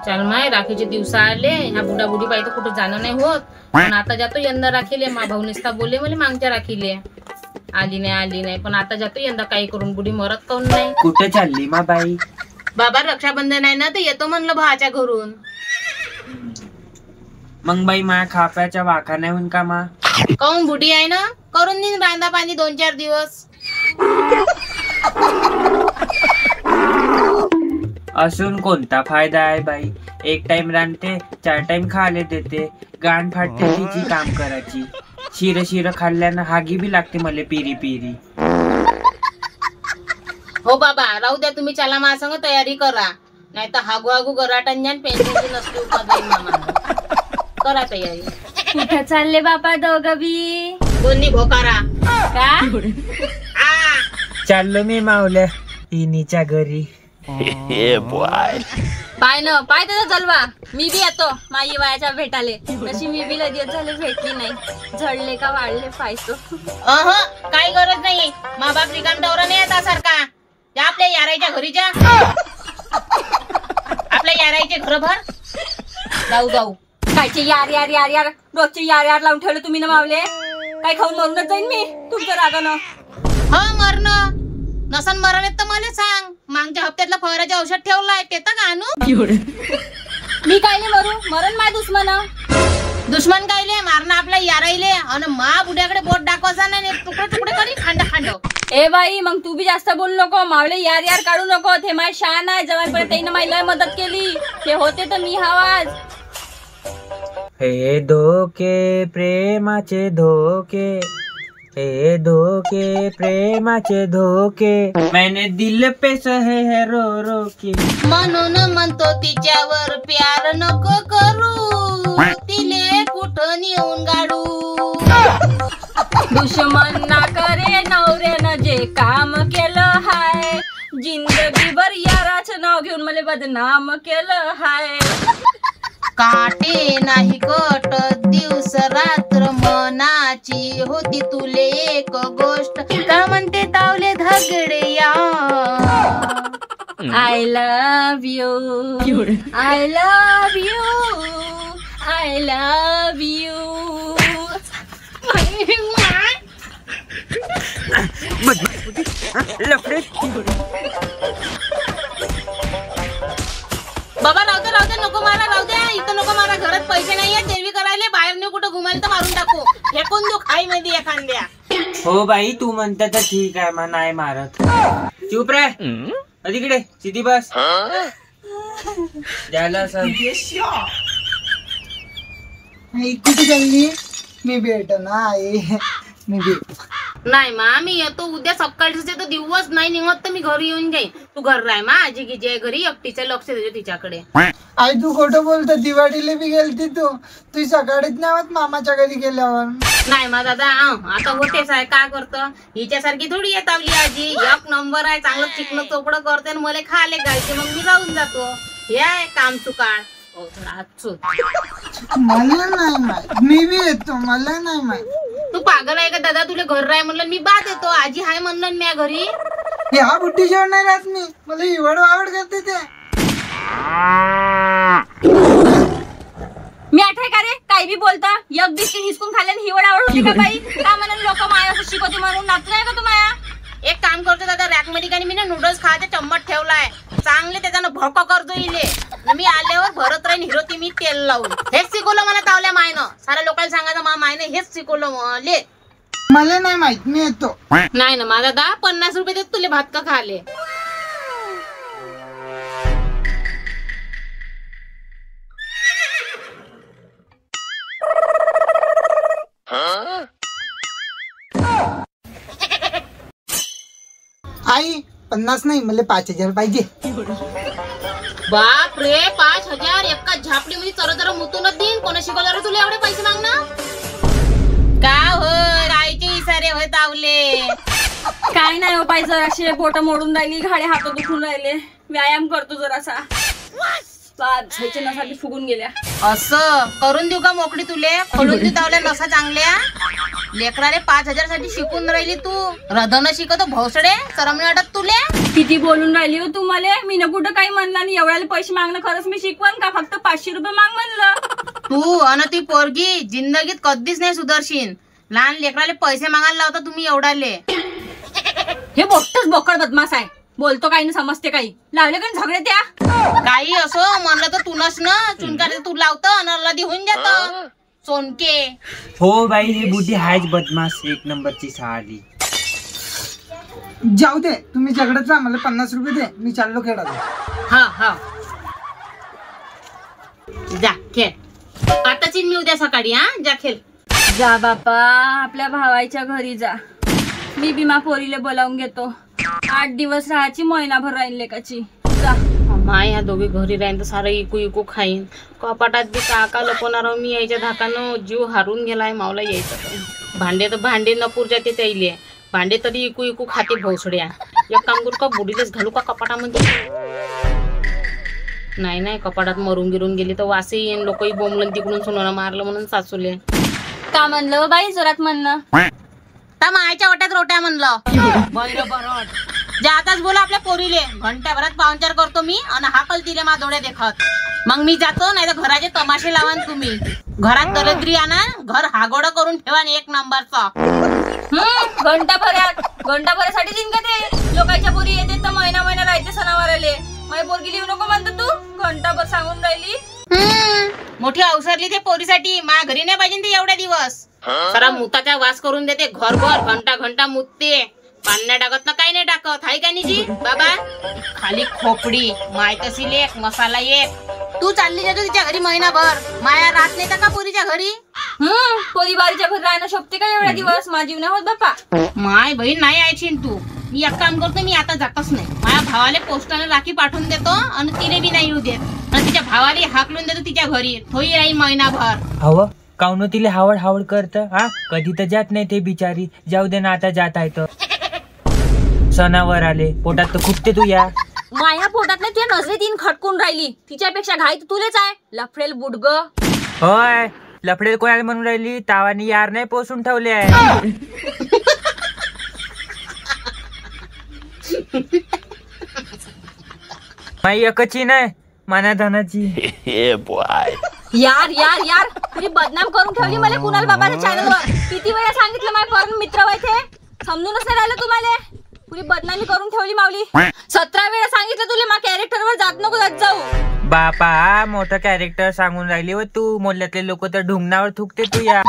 चल माय राखीचे दिवस आले, ह्या बुडाबुडी बाई तर कुठं जाणं नाही होत, पण आता जातो यंदा राखीले. मा भाऊ निसता बोलले मला मागच्या राखीले आली नाही, पण आता जातो यंदा काही करून. बुडी मरत काऊन नाही? कुठे चालली मा बाई? बाबा रक्षाबंधन आहे ना, तर येतो म्हणलं भावाच्या घरून. मग बाई मा खाप्याच्या वाखा नाही होऊन का मा? काऊन बुडी आहे ना, करून देईन रांदा पाणी 2-4 दिवस. असून कोणता फायदा आहे बाई? एक टाइम रांधते, 4 टाइम खाले देते, गाण फाटते तिची काम करायची. शिर खाल्ल्यानं हागी बी लागते मला पिरी. हो बाबा राहू द्या, तुम्ही चला माझ्या संग तयारी करा, नाही तर हागू गराटांजान पेन्सिलची नसली करा तयारी. कुठं चालले बाबा दोघं बी? दोन्ही भोकारा का? चाललो मी मावल्या इनीच्या घरी. पाय त्याचा जलवा. मी बी येतो माई वयाच्या भेटाले. तशी मी बी लगेच झाले भेटली नाही. झडले का वाढले पायसो. काही गरज नाही. मा बाप रिकाम दौरा नाही येता सारखा. जा आपल्या यारायच्या घरी जा. आपल्या यारायचे घर भर जाऊ. कायचे यार रोजचे यार लावून ठेवले तुम्ही ना मावले. काय खाऊन मरूनच जाईन मी तुमच्या रागानं. मरण नसन मरण येत तर मला सांग. मागच्या हप्त्यातला फवाराचे औषध ठेवलाय ते तर का आणू? मी काय नाही मरू. मरण माय दुश्मन कायले मारणं आपल्या याराईले. आणि मा बुड्याकडे बोट दाखवायचा नाही, तुकडे करी खांड. ए बाई मग तू बी जास्त बोलू नको. मावले यार काढू नको. ते माय शान आहे. जवानपर्यंत त्यानं माई लय मदत केली. ते होते तर मी हवाज. हे धोके प्रेमाचे धोके, हे धोके प्रेमाचे धोके, मैंने दिल पे सहे है रो के. म्हणून म्हणतो तिच्यावर प्यार नको करू, तिले कुठं नेऊन गाडू. दुश्मन ना करे नवऱ्यानं जे काम केलं हाय, जिंदगीभर याराचं नाव घेऊन मला बदनाम केलं हाय. काटे नाही कटत दिवस रात्र मनाची होती तुले एक गोष्ट, का म्हणते तावले धगडे या. I love you, I love you, I love you. बाबा राहू दे नको मारा. राहू दे इथं नको मारा. घरात पैसे नाहीये देवी करायला. बाहेर नाही कुठं घुमायला तर मारून टाकू. फेकून देऊ खाई मध्ये एखाद्या. हो बाई तू म्हणता तर ठीक आहे. मग नाही मारत. चुप रे तिकडे सिधी बस. झालं कुठे चालली? मी भेट ना आई. मी भेट नाही मा मी येतो उद्या सकाळीच येतो. दिवस नाही निघत तर मी घरी येऊन जाईन. तू घर राह मा. आजी गिजी आहे घरी. एकटीचं लक्ष देतो तिच्याकडे. आई तू खोटं बोलतो. दिवाळीला बी गेलती तू सकाळीच नाही होत मामाच्या घरी गेल्यावर. नाही मा दादा आता होतेच आहे. काय करतं हिच्यासारखी थोडी येत आपली आजी. 1 नंबर आहे. चांगलं चिकन चोपडं करते आणि मला खाले घालते. मग मी राहून जातो. हे आहे काम चुकाळ. मला नाही माहित. मी बी येतो. मला नाही माहित. तू पागल आहे का दादा? तुला घर राह म्हणलं मी बाद येतो. आजी हाय म्हणलं मी घरी. ह्या बुट्टी जेवण नाही राहत मी. मला इवड आवड करते ते. मी आठवय का रे? काही बी बोलता. एक बिस्किट हिसकून खाल्ल्याने हिवड आवड होती का बाई? का म्हणून लोक माया असं शिकवते म्हणून नाचू नाही का तू माया? एक काम करतो दादा. रॅक मध्ये काही मी ना नूडल्स खायचा चम्मच ठेवलाय. चांगले त्याच्यानं भोका करतो इले. मी आल्यावर भरत राहीन हिरोती मी तेल लावून. हेच शिकवलं मला तावल्या मायनं. साऱ्या लोकांना सांगायचं मा मायनं हेच शिकवलं मले. मला नाही माहित. मी येतो. नाही ना माझा 50 रुपये देत तुले भात का खाले. आई 50 नाही मला 5000 पाहिजे. बाप रे 5000 एका झापडीमध्ये चर मुतूनच देईन. कोणा शिकवलं रे तुला एवढे पैसे मागणं? का हो राहायचे इसारे होय तावले. काय नाही हो पाय. जराशे बोट मोडून राहिली. घाडे हात दुखून राहिले. व्यायाम करतो जरासा. झायच्या नसा फुगून गेल्या. असं करून देऊ का मोकळी तुले? खोलून देऊ तावल्या नसा चांगल्या. लेकराले 5000 साठी शिकून राहिली तू. रधन शिकवतो भोसडे. शरम नाही वाटत तुले? किती बोलून राहिली हो तुम्हाला? मी ना कुठं काही म्हणलं नाही. एवढ्याला पैसे मागणं खरंच मी शिकवण का? फक्त 500 रुपये माग म्हणलं. तू अन ती पोरगी जिंदगीत कधीच नाही सुदर्शीन. लहान लेकराले पैसे मागायला लावता तुम्ही एवढाले. हे मोठंच बोकड बदमाश आहे. बोलतो काही ना समजते काही. लावले का झगडे त्या? काही असो म्हणलं तर तुनच ना चुनकारे तू लावतं अन अल्लादी होऊन जात सोनके. हो बाई, ही बुद्धी हायच बदमाश, एक नंबरची साली. जाऊ दे, तुम्ही झगडत राहा. मला 50 रुपये दे, मी चाललो खेळायला. हा हा जा खेळ. आताच मी उद्या सकाळी. हा जा खेळ. जा बापा, आपल्या भावाच्या घरी जा. मी भीमा पोरीले बोलावून घेतो. 8 दिवस राहायची, महिनाभर राहील लेकाची. जा. माय ह्या दोघे घरी राहीन तर सारं इकू इकू खाईन. कपाटात बी काका लपवणार मी यायच्या धाकानं जीव हारून गेलाय. मावला यायचं भांडे तर भांडे नपूर जाते त्याईले. भांडे तरी इकू इकू खाते भोसड्या. एक काम करू का, बुडीलेच घालू का कपाटामध्ये? नाही नाही, कपाटात मरून गिरून गेली तर वासे येईन. लोकही बोंबलन तिकडून सोनं मारलं म्हणून सासूले. का म्हणलं बाई, जोरात म्हणणं? त्या मायाच्या वाट्यात रोट्या म्हणलं. बरं जे आताच बोला आपल्या पोरीले. घंट्याभरात पाहुणचार करतो मी आणि हाकल तिले मा डोळे देखत. मग मी जातो, नाही तर घराचे तमाशे लावान तुम्ही. घरात दरिद्री आणा, घर हागोडं करून ठेवा एक नंबरचा. घंटाभरासाठी दिन का ते? लोकांच्या पोरी येते तर महिना राहते सणावाराले. माझी पोरगी लिहू नको म्हणतो तू? घंटाभर सांगून राहिली. मोठी अवसरली ते पोरीसाठी. माझ्या घरी नाही पाहिजे ते एवढ्या दिवस. सारा मुताचा वास करून देते. घरभर घंटा मुतते. पाणी नाही टाकत ना, काही नाही टाकत. हाय का जी बाबा? खाली खोपडी. माय तशी लेक मसाला एक. तू चालली जातो तिच्या घरी महिनाभर. माया राहत नाही का पोरीच्या घरी? पोरी बारीच्या घरी राहणं शोभते का एवढ्या दिवस? माझी जीव नाही होत बापा. माय बहीण नाही यायची तू. मी एक काम करतो, मी आता जातच नाही. माझ्या भावाले पोस्टाने राखी पाठवून देतो आणि तिने बी नाही येऊ देत. आणि तिच्या भावाले हाकलून देतो तिच्या घरी. थोई राही महिनाभर. हवं काऊन तिले हावड करत? हा, कधी तर जात नाही ते बिचारी. जाऊ दे ना, आता जात आहे तर. सणावर आले, पोटात तर खुपते तू या. माया पोटात नाही, तुझ्या नजरेत तीन खटकून राहिली. तिच्यापेक्षा घाई तर तुलेच आहे. लफडेल बुडग. होय, लफडेल कोणाला म्हणून राहिली? तावानी यार नाही पोसून ठेवले आहे. माई एकची नाही, माना धनाची. यार यार यार, तुझी बदनाम करून ठेवली मला कुणाल बाबाच्या चॅनलवर. किती वेळा सांगितलं माझे करून मित्र व्हायचे? समजूनच नाही राहिलं तुम्हाला. पुरी बदनामी करून ठेवली माऊली. 17 वेळा सांगितलं तुला मा कॅरेक्टरवर जात नको जात जाऊ. बापा, मोठं कॅरेक्टर सांगून राहिली व तू. मोल्यातले लोक तर ढुंगणावर थुकते तू या.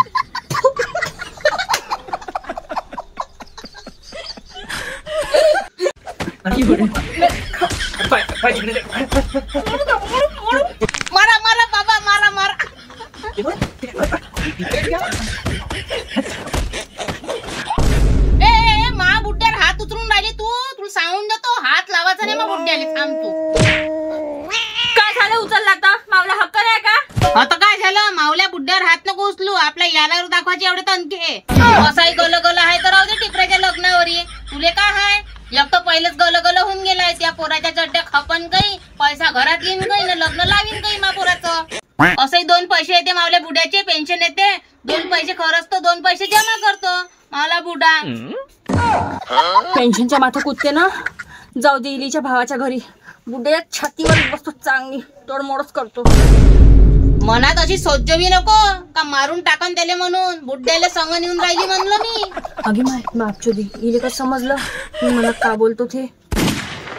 मारा बाबा, मारा. ए मा बुड्ड्यावर हात उचलून राहिली तू. तुला सांगून देतो, हात लावायचा नाही मा बुड्ड्याले. थांब तू. काय झालं उचलला आता? मावला हक्क नाही का? आता काय झालं? मावल्या बुड्ड्यावर हात नको उचलू. आपल्या यालावर दाखवायचे एवढे तणके. असाही गल आहे तर राहू दे टिपऱ्याच्या लग्नावर ये. तुले काय हाय? एक तर पहिलेच गल होऊन गेलाय. त्या पोराच्या चड्ड्या खपन काही, पैसा घरात येईन काही ना, लग्न लावीन काही मा पोराचं. असंही 2 पैसे येते मावल्या बुड्याचे. पेन्शन येते. 2 पैसे खरचतो, 2 पैसे जमा करतो मावला बुडा. पेन्शनच्या माथा कुदते ना. जाऊ दे, इलीच्या भावाच्या घरी बुड्या छातीवर बसतो, चांगली तोडमोडच करतो. मनात अशी सोज्जवी नको का मारून टाकन त्याले म्हणून. बुड्ड्याला संग नेऊन राहिली म्हणलं मी. अगे माय बापचोदी, इले काय समजलं मी मला का बोलतो ते?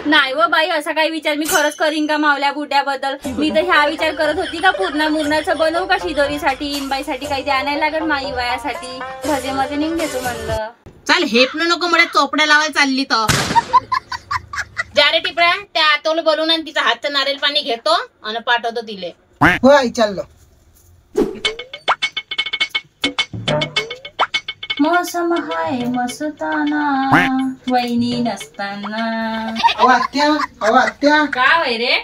नाही व बाई, असा काही विचार मी खरंच करीन का मावल्या बुड्याबद्दल? मी तर ह्या विचार करत होती का पूर्ण मुरणाचं बनवू का शिदोरीसाठी, इनबाईसाठी काही ते आणायला लागेल माई वयासाठी. भजे मध्ये निघून घेतो म्हणलं. चाल हेपणं नको मला चोपड्या लावायला चालली तर. जा रे टिपऱ्या, त्या आतोला बोलून आणि तिचा हातचं नारळ पाणी घेतो आणि पाठवतो तिले. हो आई, चाललो. मौसम हाय मस्ताना, वहिनी नसताना. आत्या काय वय रे?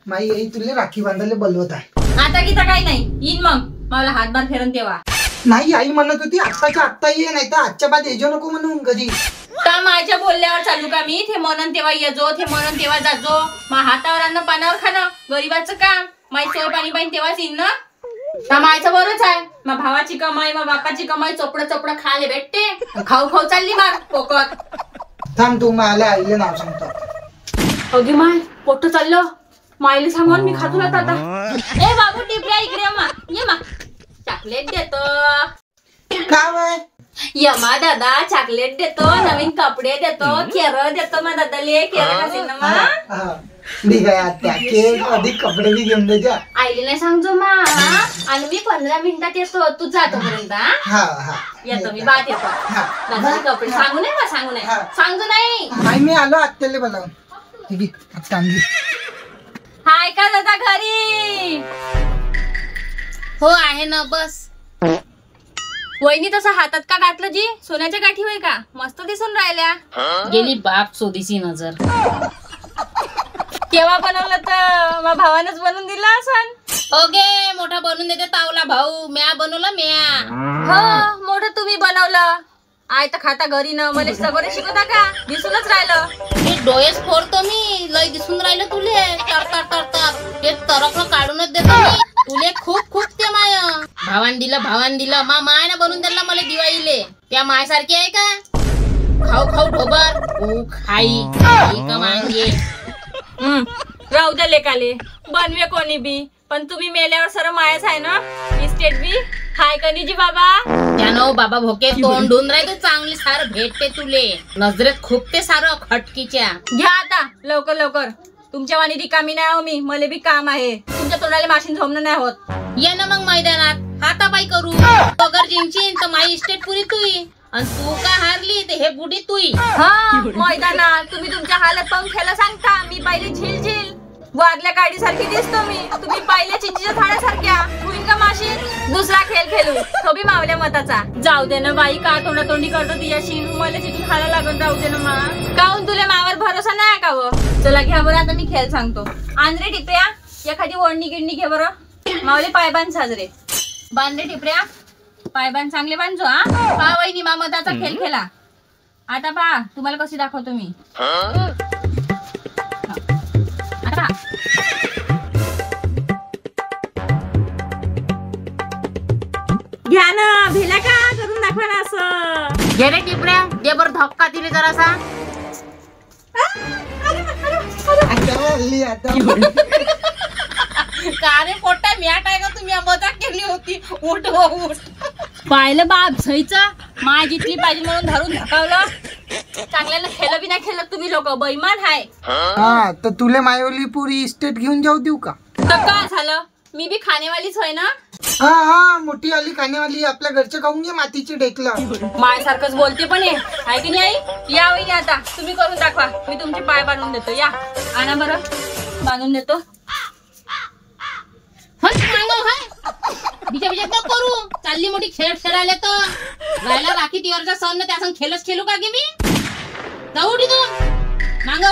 माई आई तुला राखी बांधायला बोलवत आहे. आता की तर काही नाही, येईन मग. मला हातभार फेरन तेव्हा. नाही, आई म्हणत होती आत्ताच्या आत्ता ये, नाही तर आजच्या बाद येजो नको म्हणून घरी. का माझ्या बोलल्यावर चालू का मी? ते म्हणन तेव्हा येजो, ते म्हणन तेव्हा जाजो. मा हातावर अन्न पानावर खाणं गरीबाचं काम. माई सोय पाणी पाहिजे तेव्हाच येईन ना. मायचं बरंच आहे. मा भावाची कमाई, मा बापाची कमाई चोपडं खायला भेटते. खाऊ चालली मार पोकत. थांब, तू मला आईला नाव सांगतो. अगे माय पोट चाललं मायला सांगून मी खातून आता ए बाबू टिपऱ्या इकडे ये मा चॉकलेट देतो का बाय यमा दादा चॉकलेट देतो नवीन कपडे देतो केरळ देतो मा दादाले केरळ असेल ना मा ठीक आहे आत्या केक अधिक कपडे बी घेऊन द्यायच्या आईले नाही सांगतो मा आणि मी 15 मिनिटात येतो तू जातो पर्यंत हा हा येतो मी बात येतो दादाचे कपडे सांगू नये सांगतो नाही नाही मी आलो आत्याला बोलावून ठीक आहे आत्या आणली हाय का दादा घरी हो आहे ना बस. वहिनी तसं हातात का घातलं जी सोन्याच्या गाठी होय का मस्त दिसून राहिल्या गेली बाप सोदीची नजर. केव्हा बनवलं तर मा भावानच बनवून दिला असन ओगे मोठा बनवून देते तावला भाऊ म्या बनवलं म्या. हो मोठं तुम्ही बनवलं आय तर खाता घरी न मला सगळं शिकवता का दिसूनच राहिलं मी डोळेच फोडतो मी लय दिसून राहिलं तुले तर ते तरफ काढूनच देतो मी तुले खूप खूप ते माय भावान दिलं माय ना बनवून दिला मला दिवाळीले त्या माय सारखी आहे का खाऊ खाऊ ढोबर खाई का मांगे. राहू द्या लेकाले बनवे कोणी बी पण तुम्ही मेल्यावर सर्व मायाच आहे ना इस्टेट बी हाय कनीजी बाबा त्यानं बाबा भोके तोंड धुवून राहते चांगली सार भेटते तुले नजरेत खूप ते सारं खटकीच्या. घ्या आता लवकर लवकर तुमच्या वाणी रिकामी नाही हो मी मला बी काम आहे तुमच्या तोंडाला माशीन झोमणं नाही होत. ये ना मग मैदानात हातापाई करू अगर जिंकशील तर माई इस्टेट पुरी तुई आणि तू का हारली ते हे बुडी तुई. हा मैदानात तुम्ही तुमच्या हालत पाहून खेळा सांगता मी पाहिले झिल झिल वारल्या काडी सारखी दिसतो मी तुम्ही पाहिल्या चिंचीच्या झाडासारख्या होईल का माशी दुसरा खेळ खेळू तो बी मावल्या मताचा. जाऊ दे ना बाई का तोंडातोंडी करतो तिच्याशी मला तिथून खायला लागून राहू दे ना मा काहून तुला मावर भरोसा नाही का व. चला घ्या बरं आता मी खेळ सांगतो आंध्रे टिपऱ्या एखादी ओढणी गिडणी घे बरं मावले पायबांध साजरे बांधले टिपऱ्या पायबांध चांगले बांधजो हा वहिनी मामताचा खेळ खेळा. आता पहा तुम्हाला कशी दाखवतो मी आता घ्या ना भेला का करून दाखवा ना असं घे रे टिपऱ्या दे बर धक्का दिले जरासा. का रे पोट्टा मॅट आहे का तुम्ही मजाक केली होती उठ उठ. पाहिलं बाप झईचा माय जितली पाहिजे म्हणून धरून धकावलं चांगल्याला खेळ बी नाही खेळत तुम्ही लोक बैमान हाय. हा तर तुला मायवली पुरी इस्टेट घेऊन जाऊ देऊ का. तर काय झालं मी बी खानेवालीच होय ना. हा हा मोठी आली खाण्यावाली आपल्या घरचे खाऊन घे मातीची ढेकलं माय सारखंच बोलते पण आहे की नाही. या वहिनी आता तुम्ही करून दाखवा मी तुमचे पाय बांधून देतो या आणा बरं बांधून देतो. बिचा बिचा करू चालली मोठी खेळ खेळायला तर राहिला राखी तिवरचा सण त्या संग खेळच खेळू का गे मी जाऊ तू मांग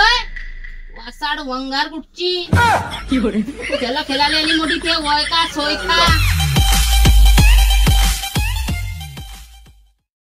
वासाड वंगार कुठची त्याला खेळायला आली मोठी ते वय का सोय का